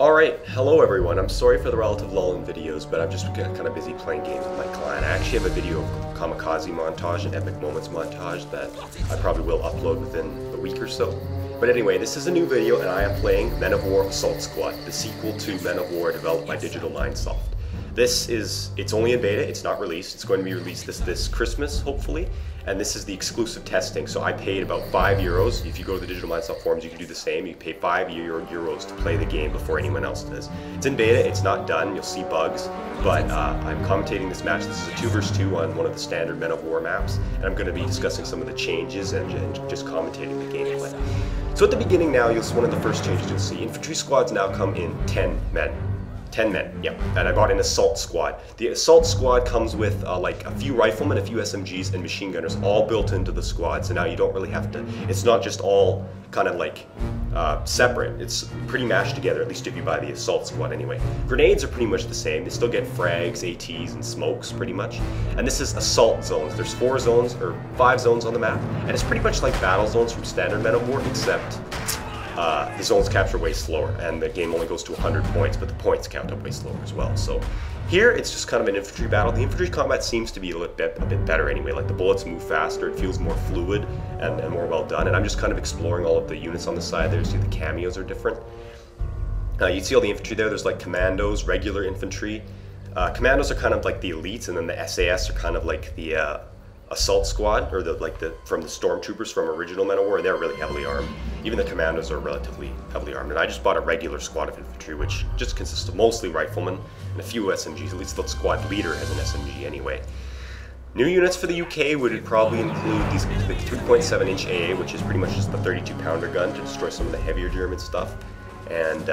Alright, hello everyone. I'm sorry for the relative lull in videos, but I'm just kind of busy playing games with my client. I actually have a video of kamikaze montage and epic moments montage that I probably will upload within a week or so. But anyway, this is a new video and I am playing Men of War Assault Squad, the sequel to Men of War developed by Digital Mindsoft. It's only in beta, it's not released. It's going to be released this Christmas, hopefully. And this is the exclusive testing. So I paid about €5. If you go to the Digital Mindsoft forums, you can do the same. You pay €5 to play the game before anyone else does. It's in beta, it's not done, you'll see bugs. But I'm commentating this match. This is a 2 vs 2 on one of the standard Men of War maps. And I'm going to be discussing some of the changes and just commentating the gameplay. So at the beginning now, one of the first changes you'll see, infantry squads now come in 10 men. 10 men, yeah, and I bought an assault squad. The assault squad comes with like a few riflemen, a few SMGs, and machine gunners all built into the squad, so now you don't really have to, it's not just all kind of like separate, it's pretty mashed together, at least if you buy the assault squad anyway. Grenades are pretty much the same, they still get frags, ATs, and smokes pretty much. And this is assault zones, there's 4 zones, or 5 zones on the map, and it's pretty much like battle zones from standard Men of War, except the zones capture way slower, and the game only goes to 100 points, but the points count up way slower as well. So here, it's just kind of an infantry battle. The infantry combat seems to be a bit better anyway, like the bullets move faster, it feels more fluid and more well done, and I'm just kind of exploring all of the units on the side there. You see the cameos are different. You see all the infantry there, there's like commandos, regular infantry. Commandos are kind of like the elites, and then the SAS are kind of like the assault squad, or from the stormtroopers from original Men of War, and they're really heavily armed. Even the commandos are relatively heavily armed, and I just bought a regular squad of infantry, which just consists of mostly riflemen and a few SMGs. At least the squad leader has an SMG anyway. New units for the UK would probably include these 3.7-inch AA, which is pretty much just the 32-pounder gun to destroy some of the heavier German stuff, and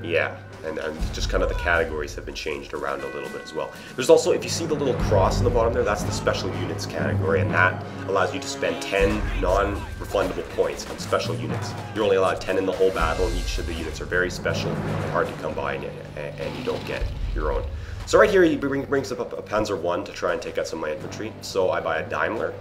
yeah. And just kind of the categories have been changed around a little bit as well. There's also, if you see the little cross in the bottom there, that's the special units category, and that allows you to spend 10 non-refundable points on special units. You're only allowed 10 in the whole battle, and each of the units are very special and hard to come by, and you don't get your own. So right here, he brings up a Panzer 1 to try and take out some of my infantry. So I buy a Daimler,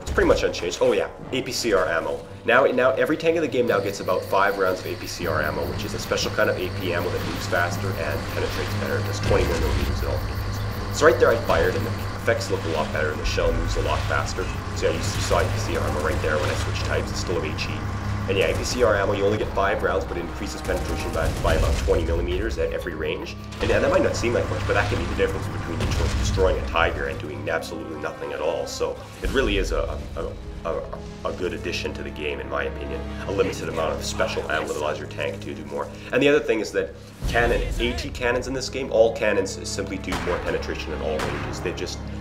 it's pretty much unchanged. Oh yeah, APCR ammo. Now every tank in the game now gets about 5 rounds of APCR ammo, which is a special kind of AP ammo that moves faster and penetrates better. It does 20 more millimeters in all cases. So right there I fired, and the effects look a lot better, and the shell moves a lot faster. So yeah, you saw APCR ammo right there when I switched types. It's still of HE. And yeah, APCR ammo, you only get 5 rounds, but it increases penetration by about 20 millimeters at every range. And that might not seem like much, but that can be the difference between destroying a tiger and doing absolutely nothing at all. So it really is a good addition to the game, in my opinion. A limited amount of special ammo that allows your tank to do more. And the other thing is that AT cannons in this game, all cannons simply do more penetration in all ranges.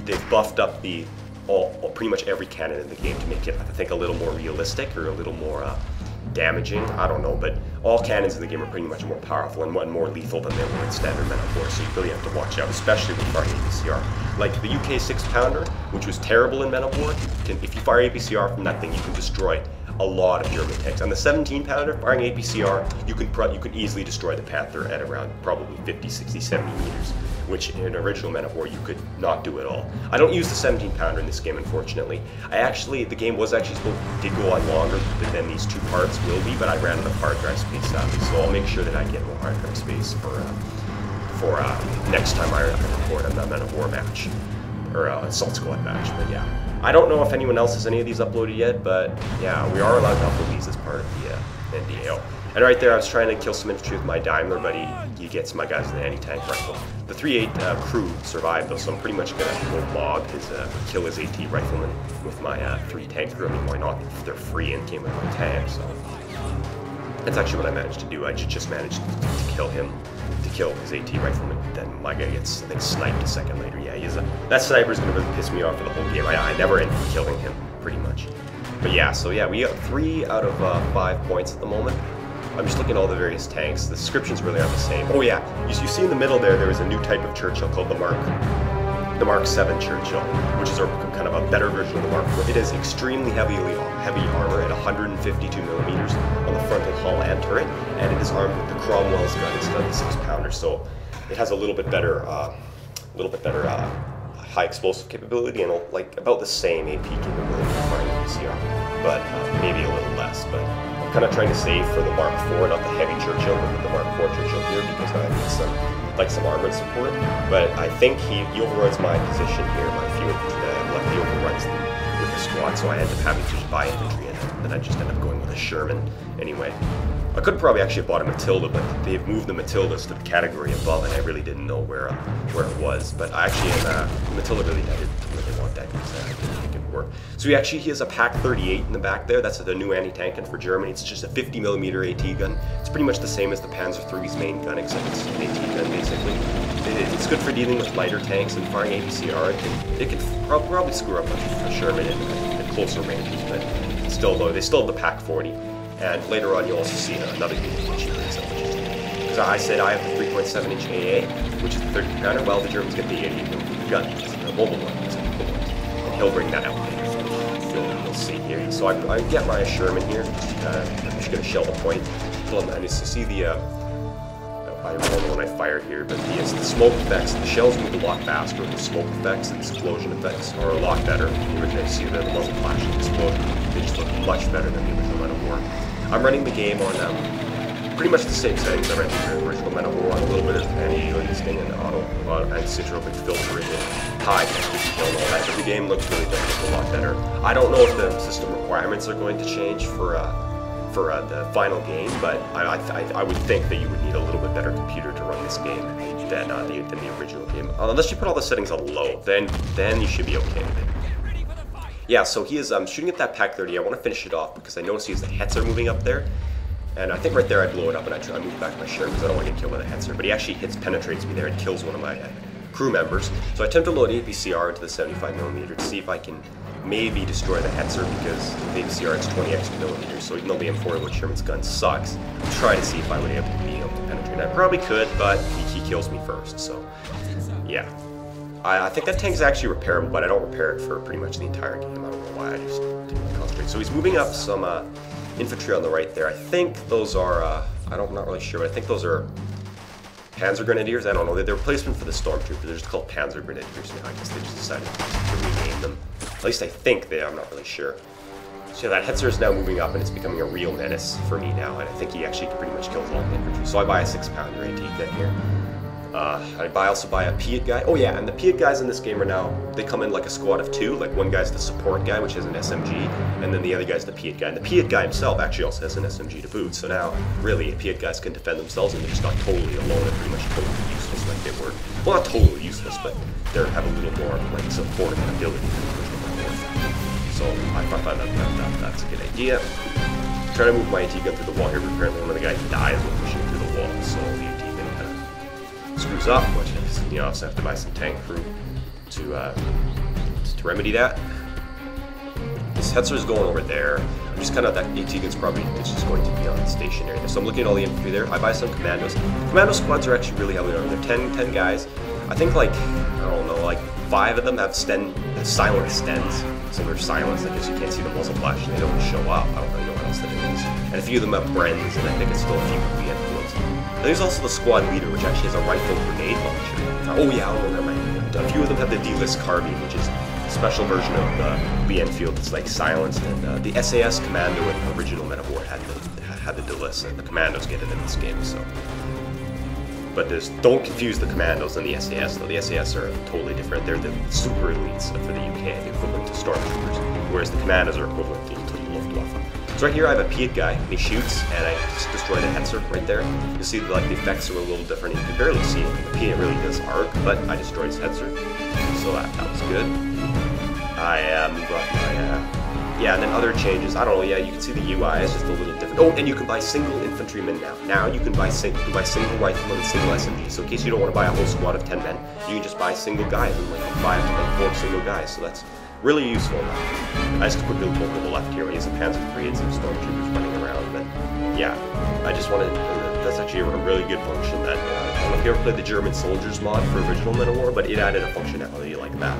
They've buffed up pretty much every cannon in the game to make it, I think, a little more realistic or a little more damaging. I don't know, but all cannons in the game are pretty much more powerful and more lethal than they were in standard Men of War, so you really have to watch out, especially when firing APCR. Like the UK 6-pounder, which was terrible in Men of War, if you fire APCR from that thing, you can destroy a lot of German tanks. On the 17-pounder, firing APCR, you can easily destroy the Panther at around probably 50, 60, 70 meters, which in original Men of War you could not do at all. I don't use the 17-pounder in this game, unfortunately. The game did go on longer than these 2 parts will be, but I ran out of hard drive space sadly, so I'll make sure that I get more hard drive space for next time I record a Men of War match, or Assault Squad match, but yeah. I don't know if anyone else has any of these uploaded yet, but yeah, we are allowed to upload these as part of the NDA. And right there, I was trying to kill some infantry with my Daimler, but he gets my guys with an anti-tank rifle. The 3.8 crew survived though, so I'm pretty much gonna kill his AT rifleman with my 3 tank crew. I mean, why not? They're free and came with my tank, so that's actually what I managed to do. I just managed to kill him, to kill his AT rifleman. Then my guy gets, I think, sniped a second later. Yeah, that sniper's gonna really piss me off for the whole game. I never end up killing him, pretty much. But yeah, so yeah, we got 3 out of 5 points at the moment. I'm just looking at all the various tanks. The descriptions really aren't the same. Oh yeah, you see in the middle there is a new type of Churchill called the Mark 7 Churchill, which is kind of a better version of the Mark 4. It is extremely heavy armor at 152 millimeters on the frontal hull and turret, and it is armed with the Cromwell's gun instead of the 6-pounder. So it has a little bit better high explosive capability and like about the same AP capability as firing APCR, but maybe a little less. But I'm kind of trying to save for the Mark 4, not the heavy Churchill, but the Mark Churchill here because I need some armored support. But I think he overruns my position here, my field, he overruns them with the squad, so I end up having to just buy infantry, and then I just end up going with a Sherman anyway. I could probably actually have bought a Matilda, but they've moved the Matildas to the category above, and I really didn't know where it was. But I actually, the Matilda really, I didn't really want that because I didn't think it would work. So he has a Pak 38 in the back there. That's the new anti-tank gun for Germany. It's just a 50mm AT gun. It's pretty much the same as the Panzer III's main gun, except it's an AT gun basically. It's good for dealing with lighter tanks and firing APCR. It can probably screw up a Sherman at closer ranges, but still though, they still have the Pak 40. And later on, you'll also see another unit which is because I said I have the 3.7-inch AA, which is the 30 pounder. Well, the Germans get the 80mm gun, it's the mobile one, it's equivalent, and he'll bring that out later. You'll see here. So I get my Sherman here. I'm just going to shell the point. And you see the I don't know when I fire here, but the smoke effects, the shells move a lot faster. The smoke effects and explosion effects are a lot better. The original, you see the muzzle flash and explosion. They just look much better than the original Men of War. I'm running the game on pretty much the same settings I ran the original Men of War on, a little bit of anti-aliasing and auto anisotropic filtering and high temperature kill and all that, but the game looks really a lot better. I don't know if the system requirements are going to change for the final game, but I would think that you would need a little bit better computer to run this game than the original game. Unless you put all the settings on low, then you should be okay with it. Yeah, so he is shooting at that Pak 30. I want to finish it off because I notice he has the Hetzer moving up there. And I think right there I blow it up and I move back my shirt because I don't want to get killed by the Hetzer. But he actually penetrates me there and kills one of my crew members. So I attempt to load APCR into the 75mm to see if I can maybe destroy the Hetzer because the APCR is 20x so even though the M40 Sherman's gun sucks, I'll try to see if I would be able to penetrate. I probably could, but he kills me first, so yeah. I think that tank is actually repairable, but I don't repair it for pretty much the entire game. I don't know why, I just didn't concentrate. So he's moving up some infantry on the right there. I think those are, I'm not really sure, but I think those are Panzer Grenadiers. I don't know, they're the replacement for the Stormtrooper. They're just called Panzer Grenadiers now. I guess they just decided to rename them. At least I think they are, I'm not really sure. So yeah, that Hetzer is now moving up and it's becoming a real menace for me now, and I think he actually pretty much kills all the infantry. So I buy a 6-pounder AT gun here. I also buy a Piat guy. Oh yeah, and the Piat guys in this game are now, they come in like a squad of 2. Like one guy's the support guy, which has an SMG, and then the other guy's the Piat guy. And the Piat guy himself actually also has an SMG to boot. So now, really, Piat guys can defend themselves and they're just not totally alone and pretty much totally useless like they were. Well, not totally useless, but they have a little more like support and ability. So I thought that's a good idea. I'm trying to move my AT gun through the wall here, but apparently one of the guys dies when pushing through the wall. So the AT gun kind of screws up, which is, you know, so I have to buy some tank crew to remedy that. This Hetzer is going over there. I'm just kind of, that AT gun's probably, it's just going to be on stationary there. So I'm looking at all the infantry there. I buy some commandos. Commando squads are actually really heavily armed. They're 10 guys. I think like, I don't know, like 5 of them have silent stens. So they're silenced, I guess you can't see the muzzle flash and they don't show up. I don't really know what else that is. And a few of them have Brens, and I think it's still a few BN fields. There's also the squad leader, which actually has a rifle grenade launcher. Oh yeah, never mind. A few of them have the D-list carbine, which is a special version of the BN field that's like silenced. And the SAS commando in the original Men of War had the D-list, and the commandos get it in this game. So, but don't confuse the commandos and the SAS, though. The SAS are totally different. They're the super elites for the UK, the equivalent to stormtroopers, whereas the commandos are equivalent to the Luftwaffe. So right here I have a Piat guy, and he shoots, and I just destroy the Hetzer right there. You see like the effects are a little different. You can barely see it. The Piat really does arc, but I destroyed his Hetzer, so that was good. I move up my yeah, and then other changes. I don't know. Yeah, you can see the UI is just a little different. Oh, and you can buy single infantrymen now. Now you can buy single riflemen and single SMGs. So in case you don't want to buy a whole squad of 10 men, you can just buy single guys, like 5 to 4 single guys. So that's really useful now. I just quickly look over to the left here when he's a Panzer III and some stormtroopers running around. But yeah, I just wanted. That's actually a really good function. That I don't know if you ever played the German Soldiers mod for original Men of War, but it added a functionality like that.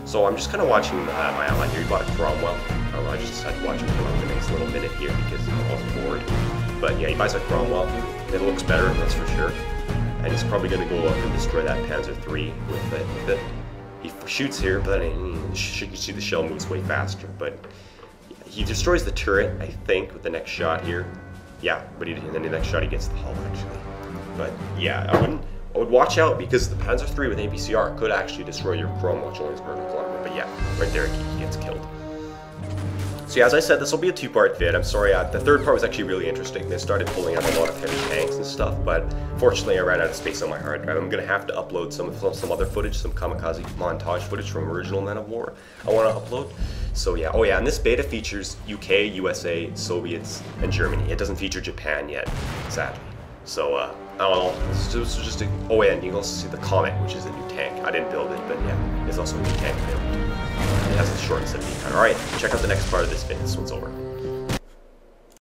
So I'm just kind of watching my ally here. He bought a Cromwell. I just decided to watch him for like the next little minute here because I was bored. But yeah, he buys a Cromwell. It looks better, that's for sure. And he's probably going to go up and destroy that Panzer III with it. He shoots here, but you can see the shell moves way faster. But he destroys the turret, I think, with the next shot here. Yeah, but and then the next shot he gets the hull, actually. But yeah, I would watch out, because the Panzer III with APCR could actually destroy your Chrome while joining his vertical armor. But yeah, right there he gets killed. So yeah, as I said, this will be a two-part vid. I'm sorry, the third part was actually really interesting. They started pulling out a lot of heavy tanks and stuff, but fortunately I ran out of space on my hard drive. I'm going to have to upload some other footage, some kamikaze montage footage from original Men of War I want to upload. So yeah, oh yeah, and this beta features UK, USA, Soviets, and Germany. It doesn't feature Japan yet, sadly. So, I don't know, it's just a, oh yeah, and you can also see the Comet, which is a new tank. I didn't build it, but yeah, it's also a new tank available. It has a short 70 gun. Alright, check out the next part of this vid. This one's over.